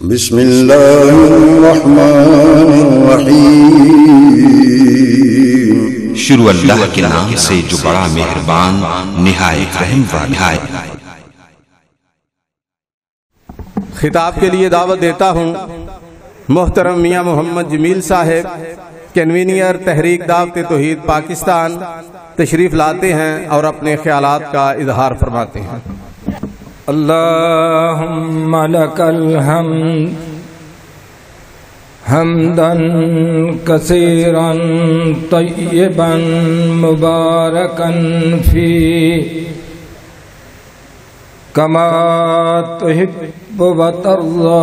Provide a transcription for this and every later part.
بسم اللہ الرحمن الرحیم۔ شروع اللہ کے نام سے جو بڑا مہربان نہایت رحم والا ہے۔ خطاب کے لیے دعوت دیتا ہوں محترم میاں محمد جمیل صاحب، کنوینئر تحریک دعوت توحید پاکستان، تشریف لاتے ہیں اور اپنے خیالات کا اظہار فرماتے ہیں۔ اللہم لک الحمد حمدا کثیرا طیبا مبارکا فیہ کما تحب وترضی۔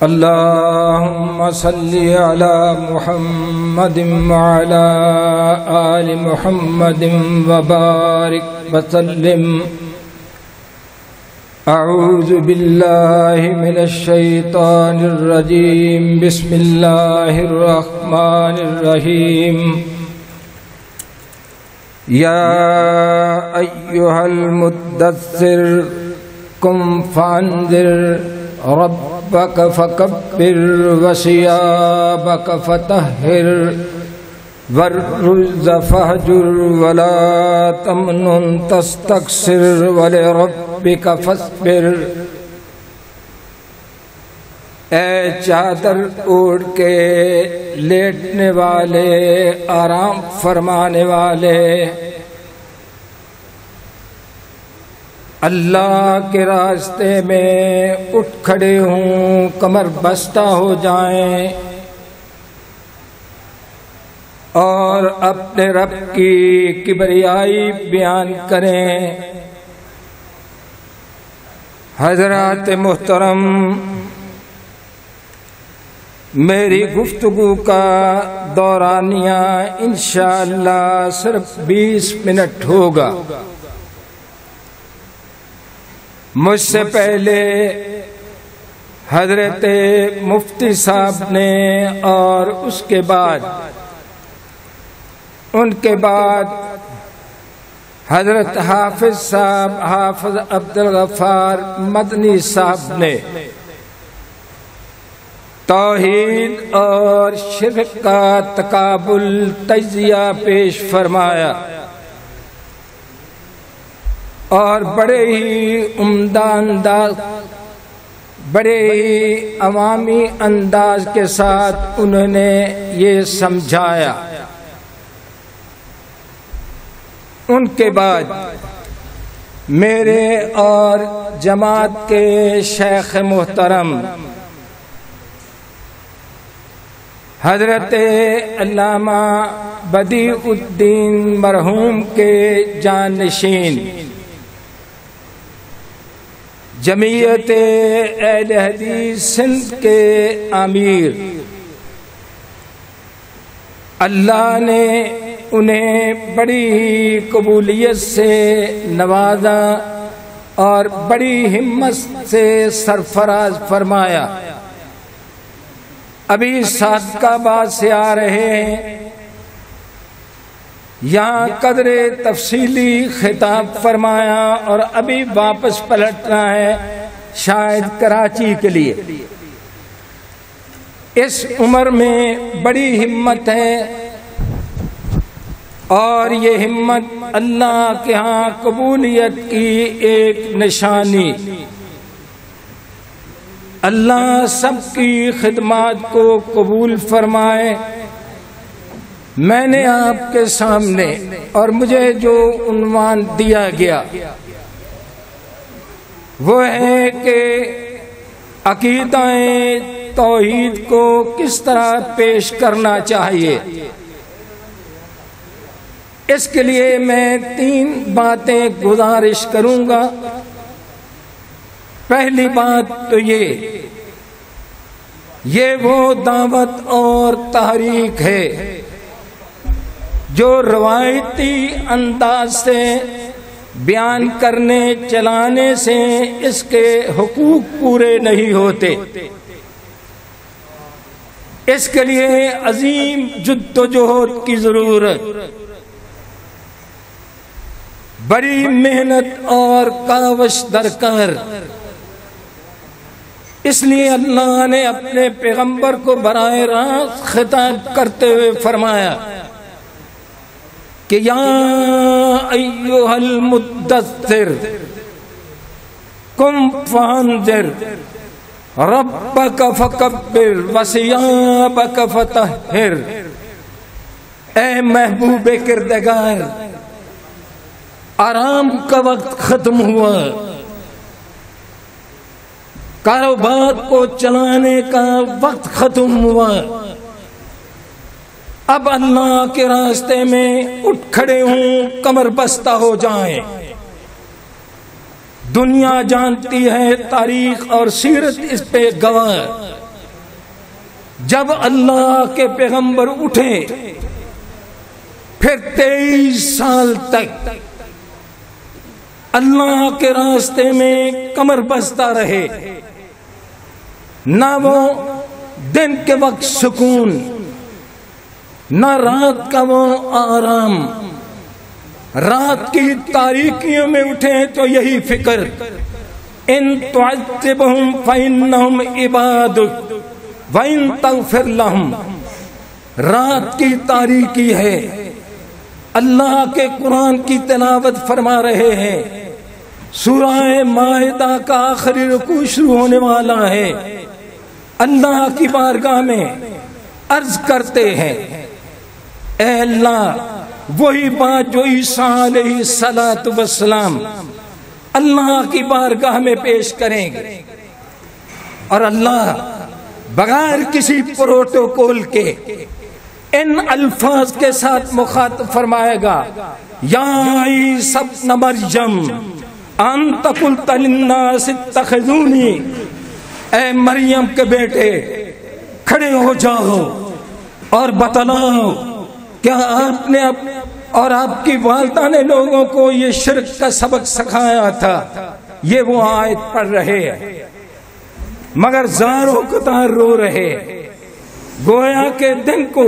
اللہم صلی علی محمد وعلی آل محمد وبارک وسلم۔ اعوذ باللہ من الشیطان الرجیم، بسم اللہ الرحمن الرحیم۔ یا ایہا المدثر قم فانذر ربک فکبر وثیابک فطہر والرجز فاہجر ولا تمنن تستکثر ولربک فاصبر۔ اے چادر اوڑھ کے لیٹنے والے، آرام فرمانے والے، اللہ کے راستے میں اٹھ کھڑے ہوں، کمر بستہ ہو جائیں اور اپنے رب کی کبریائی بیان کریں۔ حضرات محترم، میری گفتگو کا دورانیہ انشاءاللہ صرف 20 منٹ ہوگا۔ مجھ سے پہلے حضرت مفتی صاحب نے اور اس کے بعد ان کے بعد حضرت حافظ صاحب، حافظ عبدالغفار مدنی صاحب نے توحید اور شرک کا تقابل تجزیہ پیش فرمایا اور بڑے ہی عمدہ انداز، بڑے ہی عوامی انداز کے ساتھ انہوں نے یہ سمجھایا۔ ان کے بعد میرے اور جماعت کے شیخ محترم حضرت علامہ بدیع الدین مرحوم کے جانشین، جمعیت اہل حدیث سندھ کے امیر، اللہ نے انہیں بڑی ہی قبولیت سے نوازا اور بڑی ہمت سے سرفراز فرمایا۔ ابھی صادقہ آباد سے آ رہے ہیں، یہاں قدر تفصیلی خطاب فرمایا اور ابھی واپس پلٹنا ہے شاید کراچی کے لیے۔ اس عمر میں بڑی ہمت ہے اور یہ ہمت اللہ کے ہاں قبولیت کی ایک نشانی۔ اللہ سب کی خدمات کو قبول فرمائے۔ میں نے آپ کے سامنے اور مجھے جو عنوان دیا گیا وہ ہے کہ عقیدہ توحید کو کس طرح پیش کرنا چاہیے۔ اس کے لیے میں 3 باتیں گزارش کروں گا۔ پہلی بات تو یہ وہ دعوت اور تحریک ہے جو روایتی انداز سے بیان کرنے چلانے سے اس کے حقوق پورے نہیں ہوتے۔ اس کے لیے عظیم جدوجہد کی ضرورت، بڑی محنت اور کاوش درکار۔ اس لیے اللہ نے اپنے پیغمبر کو براہ راست خطاب کرتے ہوئے فرمایا کہ یا ایھا المدثر قم فانذر ربک فکبر وثیابک فطہر، اے محبوب کردگار آرام کا وقت ختم ہوا، کاروبار کو چلانے کا وقت ختم ہوا، اب اللہ کے راستے میں اٹھ کھڑے ہوں، کمر بستہ ہو جائیں۔ دنیا جانتی ہے، تاریخ اور سیرت اس پہ گواہ، جب اللہ کے پیغمبر اٹھے پھر 23 سال تک اللہ کے راستے میں کمر بستہ رہے، نہ وہ دن کے وقت سکون، نہ رات کا وہ آرام، رات کی تاریکیوں میں اٹھے تو یہی فکر، ان تعذبہم فإنہم عبادک وإن تغفر لہم۔ رات کی تاریکی ہے، اللہ کے قرآن کی تلاوت فرما رہے ہیں، سورہ مائدہ کا آخری رکوع شروع ہونے والا ہے، اللہ کی بارگاہ میں عرض کرتے ہیں اے اللہ، وہی بات جو عیسیٰ علیہ السلام اللہ کی بارگاہ میں پیش کریں گے، اور اللہ بغیر کسی پروٹوکول کے ان الفاظ کے ساتھ مخاطب فرمائے گا، یا عیسی ابن مریم انت قلت للناس اتخذونی، اے مریم کے بیٹے کھڑے ہو جاؤ اور بتلاؤ، کیا آپ نے اور آپ کی والدہ نے لوگوں کو یہ شرک کا سبق سکھایا تھا؟ یہ وہ آیت پڑھ رہے ہیں مگر زاروں قطار رو رہے، گویا کہ دن کو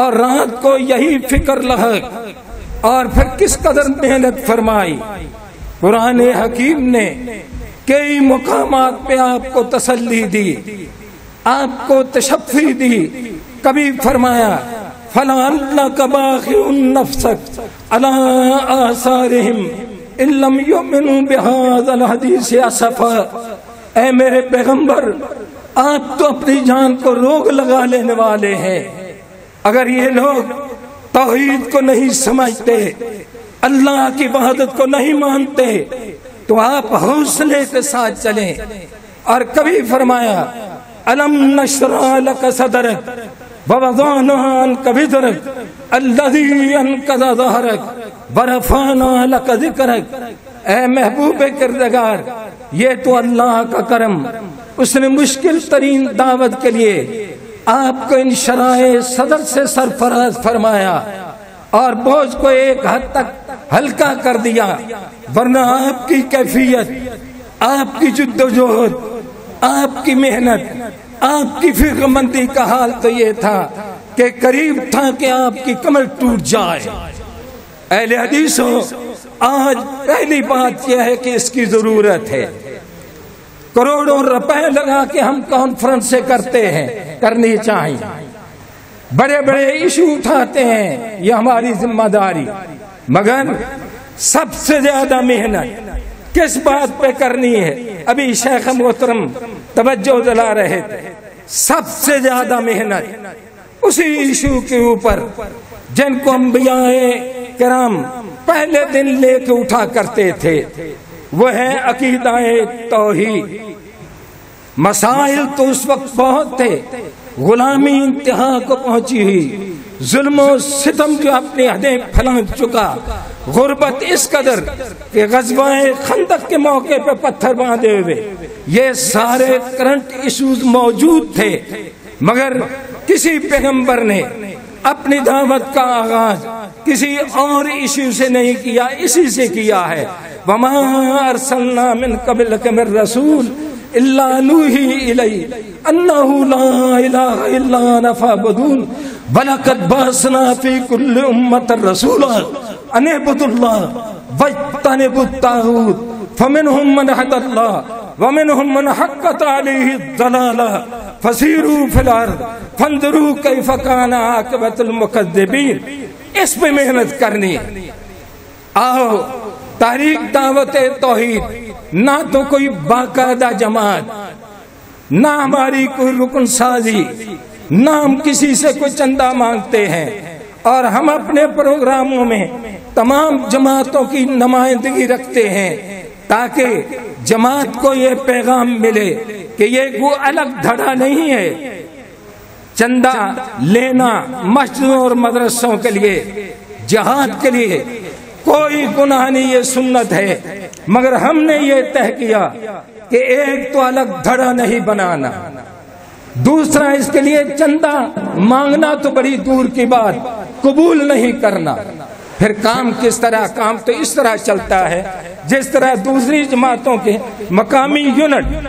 اور رات کو یہی فکر لحق، اور پھر کس قدر محنت فرمائی۔ قرآن حکیم نے کئی مقامات پہ آپ کو تسلی دی، آپ کو تشفی دی، کبھی فرمایا فَلَعَلَّكَ بَاخِعٌ نَفْسَكَ عَلَىٰ آثَارِهِمْ إِن لَّمْ يُؤْمِنُوا بِهَٰذَا الْحَدِيثِ أَسَفًا۔ اے میرے پیغمبر، آپ تو اپنی جان کو روک لگا لینے والے ہیں، اگر یہ لوگ توحید کو نہیں سمجھتے، اللہ کی وحدت کو نہیں مانتے، تو آپ حوصلے کے ساتھ چلیں۔ اور کبھی فرمایا أَلَمْ نَشْرَحْ لَكَ صَدْرَكَ وَوَضَعْنَا عَنكَ وِزْرَكَ الَّذِي أَنقَضَ ظَهْرَكَ وَرَفَعْنَا لَكَ ذِكْرَكَ۔ اے محبوب کردگار، یہ تو اللہ کا کرم، اس نے مشکل ترین دعوت کے لیے آپ کو ان شرائع صدر سے سرفراز فرمایا اور بوجھ کو ایک حد تک ہلکا کر دیا، ورنہ آپ کی کیفیت، آپ کی جدوجہد، آپ کی محنت، آپ کی فکر مندی کا حال تو یہ تھا کہ قریب تھا کہ آپ کی کمر ٹوٹ جائے۔ اہل حدیثوں، آج پہلی بات یہ ہے کہ اس کی ضرورت ہے۔ کروڑوں روپے لگا کے ہم کانفرنسیں کرتے ہیں، کرنی چاہیے، بڑے بڑے ایشو اٹھاتے ہیں، یہ ہماری ذمہ داری، مگر سب سے زیادہ محنت کس بات پہ کرنی ہے؟ ابھی شیخ محترم توجہ دلا رہے تھے، سب سے زیادہ محنت اسی ایشو کے اوپر جن کو انبیاء کرام پہلے دن لے کے اٹھا کرتے تھے، وہ ہے عقیدہ توحید۔ مسائل تو اس وقت بہت تھے، غلامی انتہا کو پہنچی ہوئی، ظلم و ستم جو اپنی حدیں پھیلا چکا، غربت اس قدر کہ غزوہ خندق کے موقع پہ پتھر باندھے ہوئے، یہ سارے کرنٹ ایشوز موجود تھے، مگر کسی پیغمبر نے اپنی دعوت کا آغاز کسی اور ایشو سے نہیں کیا، اسی سے کیا ہے۔ وَمَا أَرْسَلْنَا مِن قَبْلِكَ مِن رَّسُولٍ إِلَّا نُوحِي إِلَيْهِ أَنَّهُ لَا إِلَٰهَ إِلَّا أَنَا فَاعْبُدُونِ وَلَقَدْ بَعَثْنَا فِي كُلِّ أُمَّةٍ رَّسُولًا أَنِ اعْبُدُوا اللَّهَ وَاجْتَنِبُوا الطَّاغُوتَ فَمِنْهُم مَّنْ هَدَى اللَّهَ ومنهم من حقت عليه الضلالة فسيروا في الارض فانظروا كيف كان عاقبة المكذبين. اس پہ محنت کرنی. آؤ تحریک دعوت توحید نہ تو کوئی باقاعدہ جماعت، نہ ہماری کوئی رکن سازی، نہ ہم کسی سے کوئی چندہ مانگتے ہیں، اور ہم اپنے پروگراموں میں تمام جماعتوں کی نمائندگی رکھتے ہیں تاکہ جماعت کو یہ پیغام ملے کہ یہ کوئی الگ دھڑا نہیں ہے. چندہ لینا مسجدوں اور مدرسوں کے لیے، جہاد کے لیے کوئی گناہ نہیں، یہ سنت ہے. مگر ہم نے یہ طے کیا کہ ایک تو الگ دھڑا نہیں بنانا، دوسرا اس کے لیے چندہ مانگنا تو بڑی دور کی بات، قبول نہیں کرنا. پھر کام کس طرح؟ کام تو اس طرح چلتا ہے جس طرح دوسری جماعتوں کے مقامی یونٹ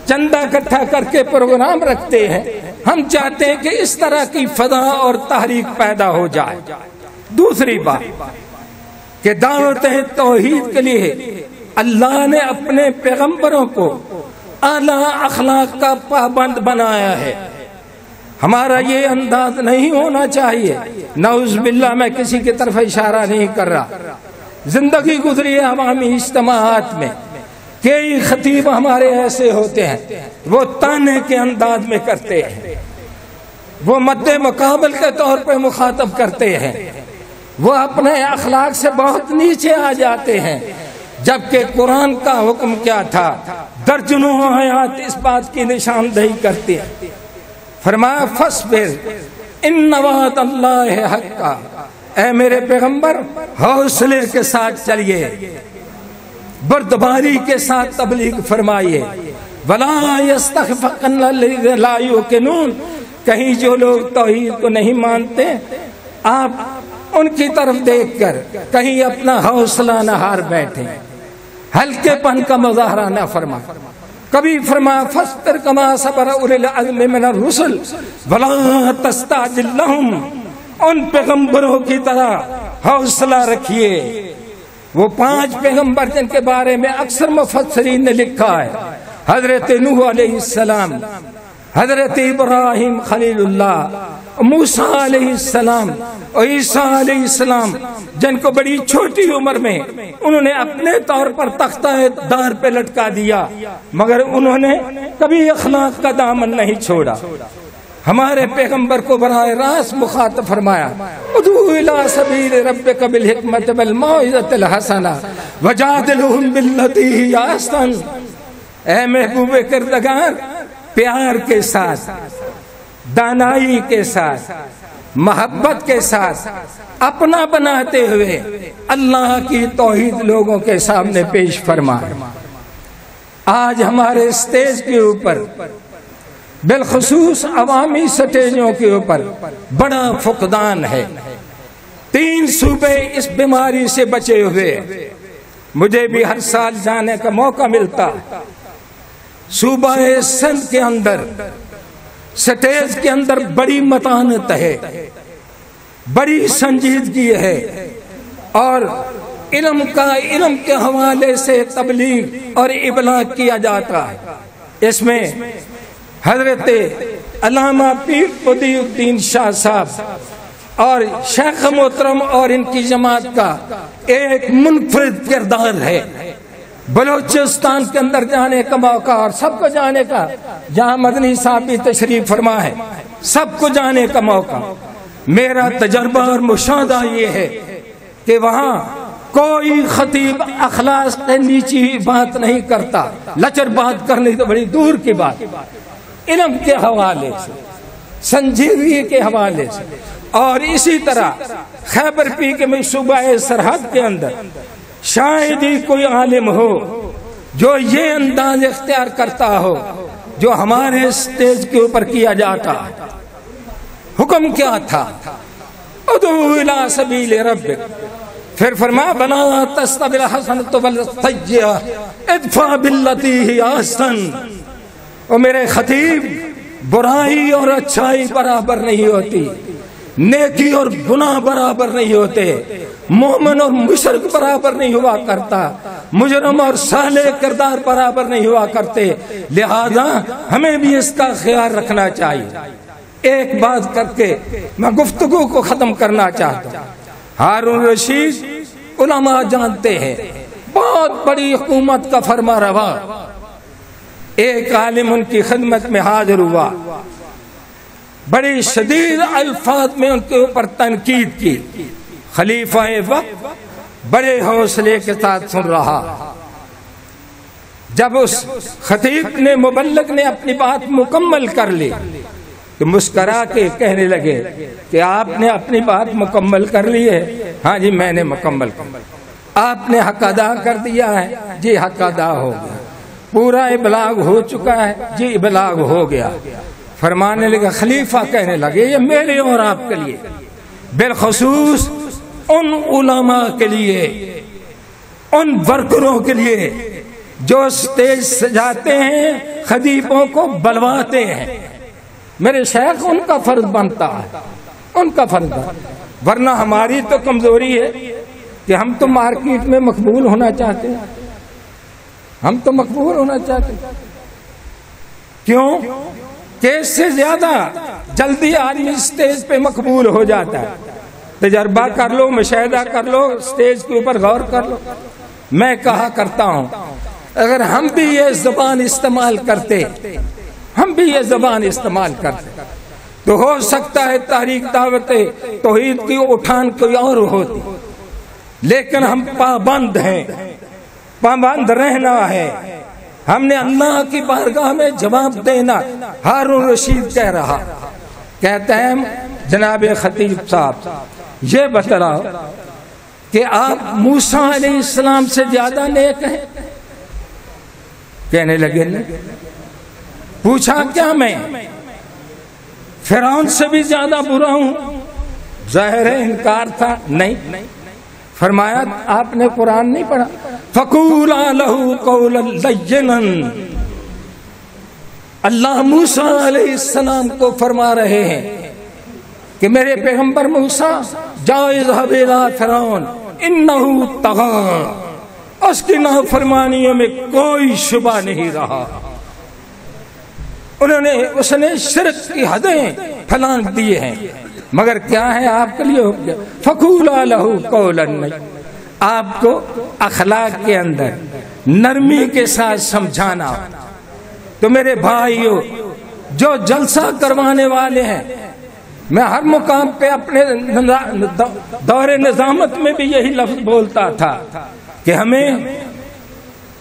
چندہ اکٹھا کر کے پروگرام رکھتے ہیں. ہم چاہتے ہیں کہ اس طرح کی فضا اور تحریک پیدا ہو جائے. دوسری بات کہ دعوت توحید کے لیے اللہ نے اپنے پیغمبروں کو اعلیٰ اخلاق کا پابند بنایا ہے. ہمارا یہ انداز نہیں ہونا چاہیے. نعوذ باللہ، میں کسی کی طرف اشارہ نہیں کر رہا. زندگی گزری ہے عوامی اجتماعات میں، کئی خطیب ہمارے ایسے ہوتے ہیں وہ تانے کے انداز میں کرتے ہیں، وہ مد مقابل کے طور پہ مخاطب کرتے ہیں، وہ اپنے اخلاق سے بہت نیچے آ جاتے ہیں. جبکہ قرآن کا حکم کیا تھا؟ درجنوں آیات اس بات کی نشاندہی کرتی ہیں. فرمایا فاصبر ان وعد اللہ حق. اے میرے پیغمبر حوصلے کے ساتھ چلیے، بردباری کے ساتھ تبلیغ فرمائیے. ولا یستخفن الذین لا یوقنون. کہیں جو لوگ توحید کو نہیں مانتے آپ ان کی طرف دیکھ کر کہیں اپنا حوصلہ نہ ہار بیٹھیں، ہلکے پن کا مظاہرہ نہ فرما. کبھی فرما فاصبر کما صبر اولو العزم من الرسل ولا تستعجل لهم. ان پیغمبروں کی طرح حوصلہ رکھیے. وہ 5 پیغمبر جن کے بارے میں اکثر مفسرین نے لکھا ہے، حضرت نوح علیہ السلام، حضرت ابراہیم خلیل اللہ، موسیٰ علیہ السلام اور عیسیٰ علیہ السلام، جن کو بڑی چھوٹی عمر میں انہوں نے اپنے طور پر تختہ دار پہ لٹکا دیا، مگر انہوں نے کبھی اخلاق کا دامن نہیں چھوڑا. ہمارے پیغمبر کو براہ راست مخاطب فرمایا ادعو الی سبیل ربک بالحکمت والموعظۃ الحسنہ وجادلہم باللتی ہی احسن. اے محبوب کردگار، پیار کے ساتھ، دانائی کے ساتھ، محبت کے ساتھ اپنا بناتے ہوئے اللہ کی توحید لوگوں کے سامنے پیش فرما. آج ہمارے اسٹیج کے اوپر، بالخصوص عوامی سٹیجوں کے اوپر بڑا فقدان ہے. 3 صوبے اس بیماری سے بچے ہوئے. مجھے بھی ہر سال جانے کا موقع ملتا. صوبہ سندھ کے اندر سٹیج کے اندر بڑی متانت ہے، بڑی سنجیدگی ہے، اور علم کے حوالے سے تبلیغ اور ابلاغ کیا جاتا ہے. اس میں حضرت علامہ پیر بدیع الدین شاہ صاحب اور شیخ محترم اور ان کی جماعت کا ایک منفرد کردار ہے. بلوچستان کے اندر جانے کا موقع، اور سب کو جانے کا، جہاں مدنی صاحب بھی تشریف فرما ہے، سب کو جانے کا موقع. میرا تجربہ اور مشاہدہ یہ ہے کہ وہاں کوئی خطیب اخلاص کے نیچی بات نہیں کرتا. لچر بات کرنے تو بڑی دور کی بات، علم کے حوالے سے، سنجیدگی کے حوالے سے. اور اسی طرح خیبر پی کے میں صوبہ سرحد کے اندر شاید ہی کوئی عالم ہو جو یہ انداز اختیار کرتا ہو جو ہمارے اسٹیج کے اوپر کیا جاتا. حکم کیا تھا؟ ادعو الی سبیل ربک. پھر فرمایا ولا تستوی الحسنۃ والسیئۃ ادفع باللتی ہی احسن. اور میرے خطیب، برائی اور اچھائی برابر نہیں ہوتی. نیکی اور گناہ برابر نہیں ہوتے، مومن اور مشرک برابر نہیں ہوا کرتا، مجرم اور صالح کردار برابر نہیں ہوا کرتے، لہذا ہمیں بھی اس کا خیال رکھنا چاہیے۔ ایک بات کر کے میں گفتگو کو ختم کرنا چاہتا ہوں۔ ہارون رشید علماء جانتے ہیں، بہت بڑی حکومت کا فرما روا، ایک عالم ان کی خدمت میں حاضر ہوا، بڑی شدید الفاظ میں ان کے اوپر تنقید کی۔ خلیفہ وقت بڑے حوصلے کے ساتھ سن رہا۔ جب اس خطیب نے، مبلغ نے اپنی بات مکمل کر لی تو مسکرا کے کہنے لگے کہ آپ نے اپنی بات مکمل کر لی ہے؟ ہاں جی میں نے مکمل کر۔ آپ نے حق ادا کر دیا ہے؟ جی حق ادا ہو گیا۔ پورا ابلاغ ہو چکا ہے؟ جی ابلاغ ہو گیا۔ فرمانے لگا، خلیفہ کہنے لگے یہ میرے اور آپ کے لیے، بالخصوص ان علماء کے لیے، ان ورکروں کے لیے جو سٹیج سجاتے ہیں، خطیبوں کو بلواتے ہیں، میرے شیخ ان کا فرض بنتا ہے، ان کا فرض بنتا ہے۔ ورنہ ہماری تو کمزوری ہے کہ ہم تو مارکیٹ میں مقبول ہونا چاہتے ہیں، ہم تو مقبول ہونا چاہتے ہیں۔ کیوں کہ اس سے زیادہ جلدی آدمی اسٹیج پہ مقبول ہو جاتا ہے۔ تجربہ کر لو، مشاہدہ کر لو، اسٹیج کے اوپر غور کر لو۔ میں کہا کرتا ہوں اگر ہم بھی یہ زبان استعمال کرتے، ہم بھی یہ زبان استعمال کرتے تو ہو سکتا ہے تحریک دعوت توحید کی اٹھان کوئی اور ہوتی، لیکن ہم پابند ہیں، پابند رہنا ہے، ہم نے اللہ کی بارگاہ میں جواب دینا۔ ہارون رشید کہہ رہا، کہتے ہیں جناب خطیب صاحب یہ بتلاؤ کہ آپ موسیٰ علیہ السلام سے زیادہ نیک ہیں؟ کہنے لگے نہیں۔ پوچھا کیا میں فرعون سے بھی زیادہ برا ہوں؟ ظاہر ہے انکار تھا، نہیں۔ فرمایا آپ نے قرآن نہیں پڑھا؟ فَقُولَا لَهُ قَوْلًا لَيِّنًا۔ اللہ موسیٰ علیہ السلام کو فرما رہے ہیں کہ میرے پیغمبر موسیٰ جاؤ اذهب إِلَىٰ فِرْعَوْنَ إِنَّهُ طَغَىٰ، اس کی نافرمانیوں میں کوئی شبہ نہیں رہا، اس نے شرک کی حدیں پھلانگ دیے ہیں، مگر کیا ہے آپ کے لیے ہو گیا فَقُولَا لَهُ قَوْلًا۔ آپ کو اخلاق کے اندر نرمی کے ساتھ سمجھانا۔ تو میرے بھائیوں جو جلسہ کروانے والے ہیں، میں ہر مقام پہ اپنے دور نظامت میں بھی یہی لفظ بولتا تھا کہ ہمیں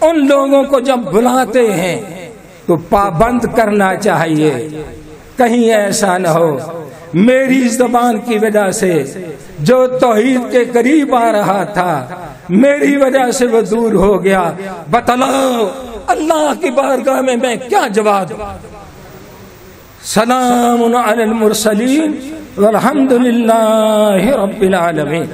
ان لوگوں کو جب بلاتے ہیں تو پابند کرنا چاہیے، کہیں ایسا نہ ہو میری زبان کی وجہ سے جو توحید کے قریب آ رہا تھا میری وجہ سے وہ دور ہو گیا۔ بتلاؤ اللہ کی بارگاہ میں کیا جواب دوں؟ سلام علی المرسلین والحمد للہ رب العالمین۔